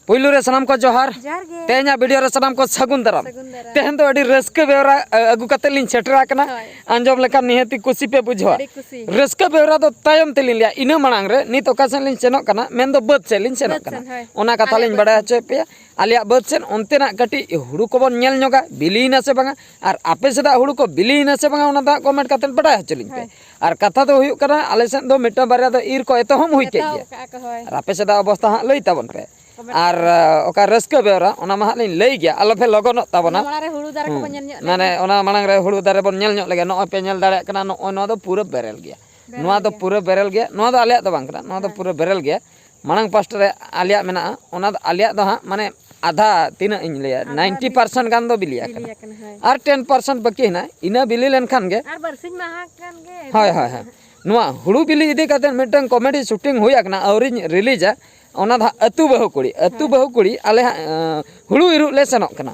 पुइलु रे सनाम को जोहार तेहना वीडियो रे सनाम को सगुन दराम तेहन तो अडी रस्के बेवरा अगु कते लिन सेटरा कना अंजम लेका निहती खुशी पे बुझवा रस्के बेवरा तो तायम तेलिन लिया इना मांग रे नित ओकासन लिन सेनोक कना मेन दो बद से लिन सेनोक कना ओना कथा लिन बड़ा हचे पे आलिया बद सेन ओनतेना कटी हुड़ू को बन नेल नोगा बिलीना से बांगा और आपे सेदा हुड़ू को बिलीना से बांगा ओना दा कमेंट कते बड़ा हचे लिन पे और कथा तो हुयु कना आले सेन दो मिटा बारिया दो ईर को एतो हम हुई के गया और आपे सेदा अवस्था हा लई ताबन पे और ओका रस्के बेवरा ओना मा लिन लई गया आलो फे लगन ताबना माने ओना मांग रे हुड़ू दारे बन नेल ᱧᱚᱜ लगे नो पे नेल दाड़े कना नो नो दो पूरा बेरल गया नो दो पूरा बेरल गया नो दो आलिया दो बांग कना नो दो पूरा बेरल गया मांग पास्ट रे आलिया मेना ओना दो आलिया दो हा माने आधा तीना इन लिया 90% गान दो बिलिया कना और 10% बाकी ना इना बिली लेन खान गे और बरसिन माहा खान गे हाय हाय हाय नुआ हुड़ू बिली इदी काते मिटन कॉमेडी शूटिंग हुई आकना औरी रिलीज ओना दा अतु बहु कुड़ी आले हुड़ू इरु ले सेनोक कना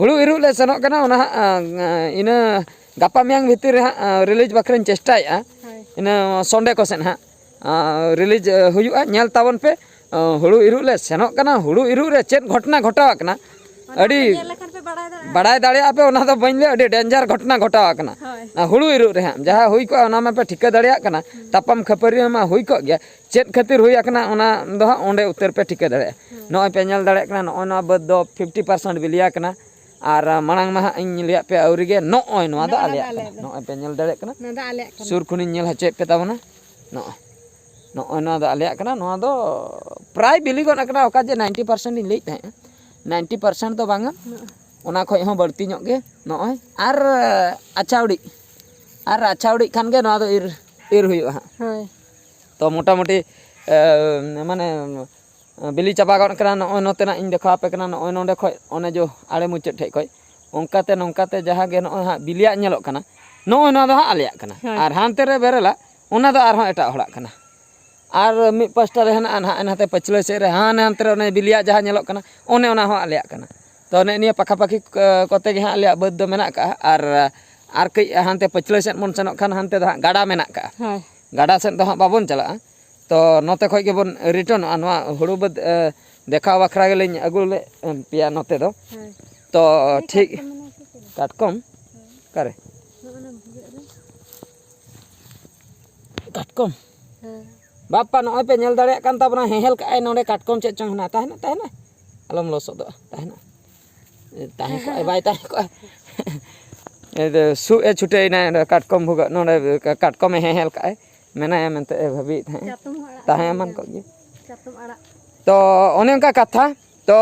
हुड़ू इरु ले सेनोक कना ओना इना गापा मियांग भितर रिलीज बखरन चेष्टाया इना संडे को सेन हा रिलीज हुयुआ नेल ताबन पे हुड़ू इरु ले सेनोक कना हुड़ू इरु रे चेत घटना घटावा कना अडी बड़ाय दाड़े आपे ओना दो बइले अडी डेंजर घटना घटावा कना हुड़ू इरु रे जहा हुई को ओना में पे ठिका दाड़िया कना तापम खपरी मा हुई को गया चेत खातिर हुई आकना ओना दो ओंडे उतर पे ठिका दाड़े नो पे नेल दाड़े कना नो नो बद दो 50% बिलिया कना और मांग मा इन लिया पे औरी गे नो नो दा आले नो पे नेल दाड़े कना सुर खुनि नेल हचे पे ताबना नो नो नो दा आले कना नो दो प्राय बिली गन कना ओका जे 90% इन लेई थाए 90% तो बांगा ओना खोय हो बढ़ती ᱧᱚᱜ गे नय आर आछाउडी खान गे नो दो इर हुयुआ हाय तो मोटा मोटी माने बिली चाबा गन कना नय नतेना इन देखा पे कना नय नोंडे खोय ओने जो आड़े मुचेट ठे खोय ओंकाते नोंकाते जहा गे नय हा बिलिया नेलोक कना नय नो दो हा आलिया कना आर हानते रे बेरेला ओना दो आर हो एटा हड़ा कना और मि पास्टा रे हना हाते पछले से रे हानते रे ओने बिलिया जहा नेलोक कना ओने ओना हो आलिया कना तो ने निया पाखा पाखी कोते गे हा आलिया बद दो मेना का आर कई हानते पछले से मन सेनोक खान हानते दा गाडा मेना का गाडा सेन तो बाबन चला तो नोते खोय के बन रिटर्न अनवा हुड़ू बद देखा बखरा गेले अगु ले पिया नोते दो तो ठीक काटकम करे काटकम बापा नो पे नेल दाड़े कान ताबना हेहेल का नोडे काटकम चे चंग ना ताहेना अलम लोसो दो ताहे को बाय ताहे को ए सु ए छुटे ना काटकम भुगा नोडे काटकम हेहेल का मेना मेनते भाबी ताहे मन को तो ओने का कथा तो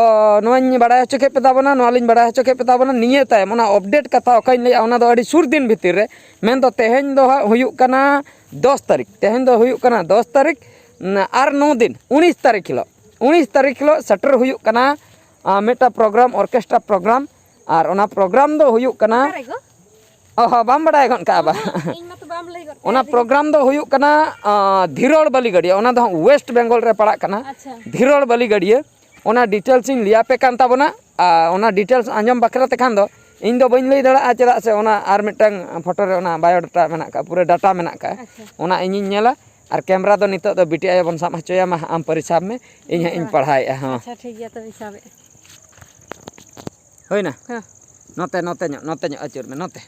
नोनी बड़ा हचो के पेताबना नोलिन बड़ा हचो के पेताबना निये ताय मना अपडेट कथा ओकाइन ले ओना दो अडी सुर दिन भितिर रे मेन दो तेहेन दो हुयुक कना 10 तारीख तेहेन दो हुयुक कना 10 तारीख आर 9 दिन 19 तारीख किलो सटर हुयुक कना मेटा प्रोग्राम ऑर्केस्ट्रा प्रोग्राम और ओना प्रोग्राम दो हुयुक कना ओह बाम बड़ा गन का बा ओना प्रोग्राम दो हुयुक कना धीरोड़ बली गड़िया ओना दो वेस्ट बंगाल रे पड़ा कना धीरोड़ बली गड़िया ओना डिटेल्स इन लिया पे कान ताबना ओना डिटेल्स आंजम बकरा ते खान दो इन दो बइन लई दड़ा चेदा से ओना आर मिटंग फोटो रे ओना बायोडाटा मेना का पूरे डाटा मेना का ओना इनिन नेला और कैमरा दो नितो दो बिटी आय बन साम हचोया मा आम परिसाब में इन इन पढ़ाई हां अच्छा ठीक गया तो हिसाबे होइना हां नोते अचुर में नोते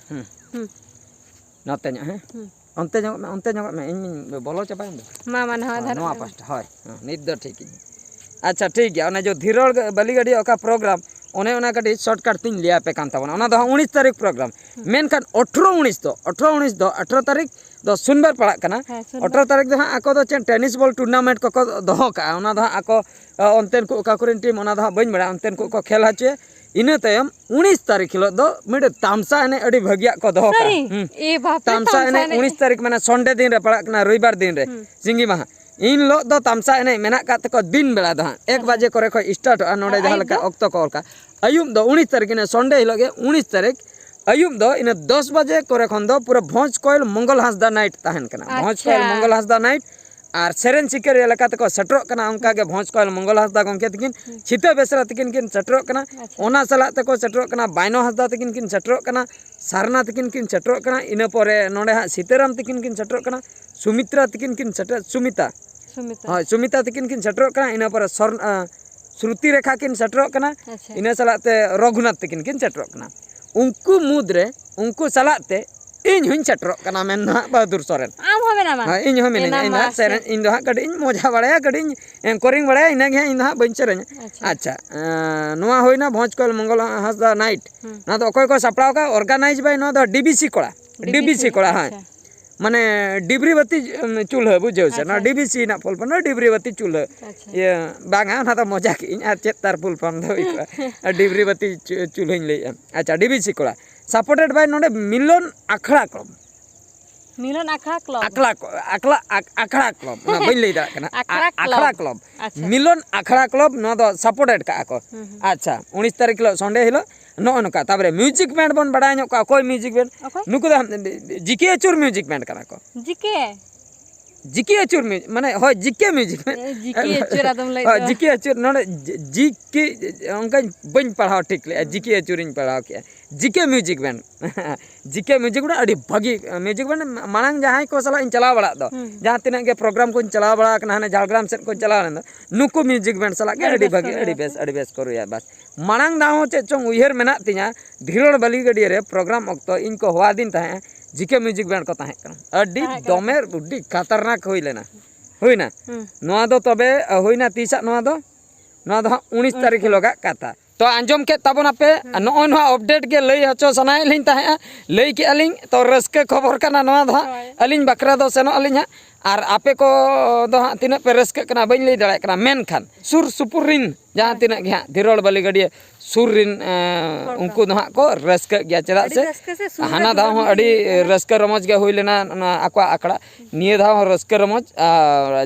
नोते हैं onte nyok me इन बोलो चबा मा मान हा धर नोआ पास्ट होय नित दो ठीक अच्छा ठीक गया ओना जो धीरोड़ बली गड़ी ओका प्रोग्राम ओने ओना कटी शॉर्टकट तीन लिया पे कान ताबना ओना दो 19 तारीख प्रोग्राम मेन खान 18 तारीख दो सुनबर पड़ा कना 18 तारीख दो आको दो चेन टेनिस बॉल टूर्नामेंट को दोहो का ओना दो आको ओनतेन को ओका कुरिन टीम ओना दो बइन बड़ा ओनतेन को खेल हचे इने तयम 19 तारीख हिलो दो मिड तामसा ने अडी भगिया को दोहो का ए बाप तामसा ने 19 तारीख माने संडे दिन रे पड़ा कना रविवार दिन रे सिंगी माहा इन लो दो तामसा ने मेना काते को दिन बेला दो 1 बजे करे को स्टार्ट नोडे जहां लका ऑक्तो को का अयुम दो 19 तारीख ने संडे हिलो गे 19 तारीख अयुम दो इन 10 बजे करे खन दो पूरा भोज कोयल मंगल हासदा नाइट ताहन कना भोज कोयल मंगल हासदा नाइट और सेरेन सिकर एलाकाते को सटरो कना उनका के भोज कोयल मंगल हासदा गंके तकिन छिते बेसरा तकिन किन सटरो कना ओना सलाते को सटरो कना बायनो हासदा तकिन किन सटरो कना सारना तकिन किन सटरो कना इन परे नोडे हा सीताराम तकिन किन सटरो कना सुमित्रा तकिन किन सटरो सुमिता तकिन किन सटरो कना इन परे श्रुति रेखा किन सेटरोक कना इना सलाते रघुनाथ तकिन किन सेटरोक कना उनको मुद्रे उनको सलाते इन हुन सेटरोक कना मेन ना बहादुर सोरेन आम हो मेना मा इन हो मेन इन सेरेन इन दो कडी इन मजा बड़ाया कडी एंकरिंग बड़ाया इना गे इन हा बइन सेरेन अच्छा नोआ होइना भोजकल मंगल हासदा नाइट ना तो अकोय को सपड़ाव का ऑर्गेनाइज बाय नो दो डीबीसी कोड़ा हां माने डिबरी बत्ती चूल्हा बुझे से ना डीबीसी ना फुल फॉर्म डिबरी बत्ती चूल्हा ये बांगा ना तो मजा की इन चेत तार फुल फॉर्म दो डिबरी बत्ती चूल्हा इन ले अच्छा डीबीसी कोड़ा सपोर्टेड बाय नोडे मिलन अखड़ा क्लब अखड़ा क्लब ना बइन ले दा कना अखड़ा क्लब मिलन अखड़ा क्लब नो दो सपोर्टेड का को अच्छा 19 तारीख लो संडे हिलो नो नका ताबरे म्यूजिक बैंड बन बडाय नो का कोई म्यूजिक बैंड नुको जिके अचुर म्यूजिक बैंड कना को जिके अचुर माने हो जिके म्यूजिक जिके अचुर आदम लई जिके अचुर नोडे जिके अंका बइन पढ़ाव ठीक ले जिके अचुरिन पढ़ाव के जिके म्यूजिक बैंड जिके म्यूजिक बैंड अड़ी भागी म्यूजिक बैंड मांग जहां को सला इन चला बड़ा दो जहां तिना के प्रोग्राम को चला बड़ा कना हने झारग्राम सेट को चला न नुको म्यूजिक बैंड सला के अड़ी भागी अड़ी बेस करू या बस मांग दाहो चे चोंग उयहर मेना तिया धीरोड़ बली गडी रे प्रोग्राम अक्तो इनको हवा दिन ताहे जिके म्यूजिक बैंड को ताहे कना अड़ी दमे बुड्डी खतरनाक होई लेना होइना नोआ दो तबे होइना तीसा नोआ दो 19 तारीख लोगा कथा तो आंजम के तबना पे नो नो अपडेट के लई हचो सनाय लिन ताहे लई के अलिंग तो रस्के खबर कना नोआ दो अलिंग बकरा दो सेनो अलिंग और आपे को दो तिना पे रस्के कना बइन लई दड़ा कना मेन खान सुर सुपुर रिन जहां तिना गे धीरोड़ बली गडी सुर रिन उनको दो को रस्के गया चला से हाना दा हो अड़ी रस्के रमज गे होई लेना आकवा आकड़ा निये दा हो रस्के रमज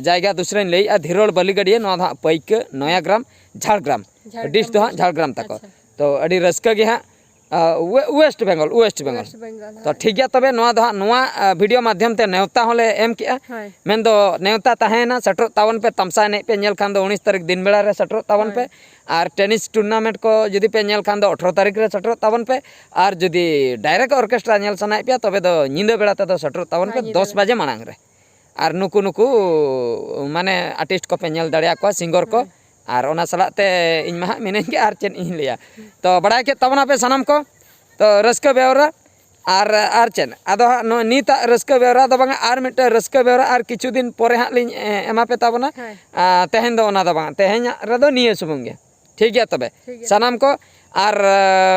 जायगा दूसरे लई धीरोड़ बली गडी नो दा पैक नया ग्राम झारग्राम डिश दो झारग्राम तक तो अड़ी रस्के गे हा वेस्ट बेंगल तो ठीक है तबे नोआ वीडियो माध्यम ते नेवता होले एम किया मेन दो नेवता ताहेना सटर तावन पे तमसा ने पे नेल खान दो 19 तारीख दिन बेला रे सटर तावन पे और टेनिस टूर्नामेंट को जदी पे नेल खान दो 18 तारीख रे सटर तावन पे और जदी डायरेक्ट ऑर्केस्ट्रा नेल सनाय पे तबे दो निंदा बेला ते दो सटर तावन पे 10 बजे मांग रे और नुकु माने आर्टिस्ट को पे नेल दाड़िया को सिंगर को और ओना सलाते इन महा मिने के आर चेन इन लिया तो बड़ा के तबना पे सनम को तो रस्क बेवरा आर चेन आदो नो नीता रस्क बेवरा दो बांगा आर मिटे रस्क बेवरा आर किछु दिन पोरे हा लिन एमा पे तबना तेहेन दो ओना दो बांगा तेहेन रेदो निये सुबुंगे ठीक गया तबे सनम को और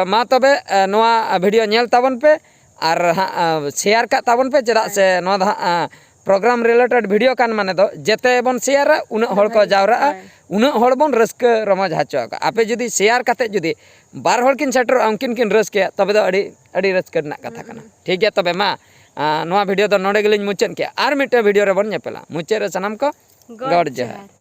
मा तबे नोआ वीडियो नेल ताबन पे और शेयर का ताबन पे चदा से नोआ प्रोग्राम रिलेटेड वीडियो कान माने दो जेते बन शेयर उन हर को जावरा उन हर बन रस्क रमज हाचो आपे जदी शेयर काते जदी बार हर किन सेटर उनकिन किन रस्के तबे दो अड़ी रस्क ना कथा कना ठीक है तबे मा नोआ वीडियो दो नोडे गेलिन मुचन के आर मिटे वीडियो रे बन नेपेला मुचे रे सनम को गॉड जय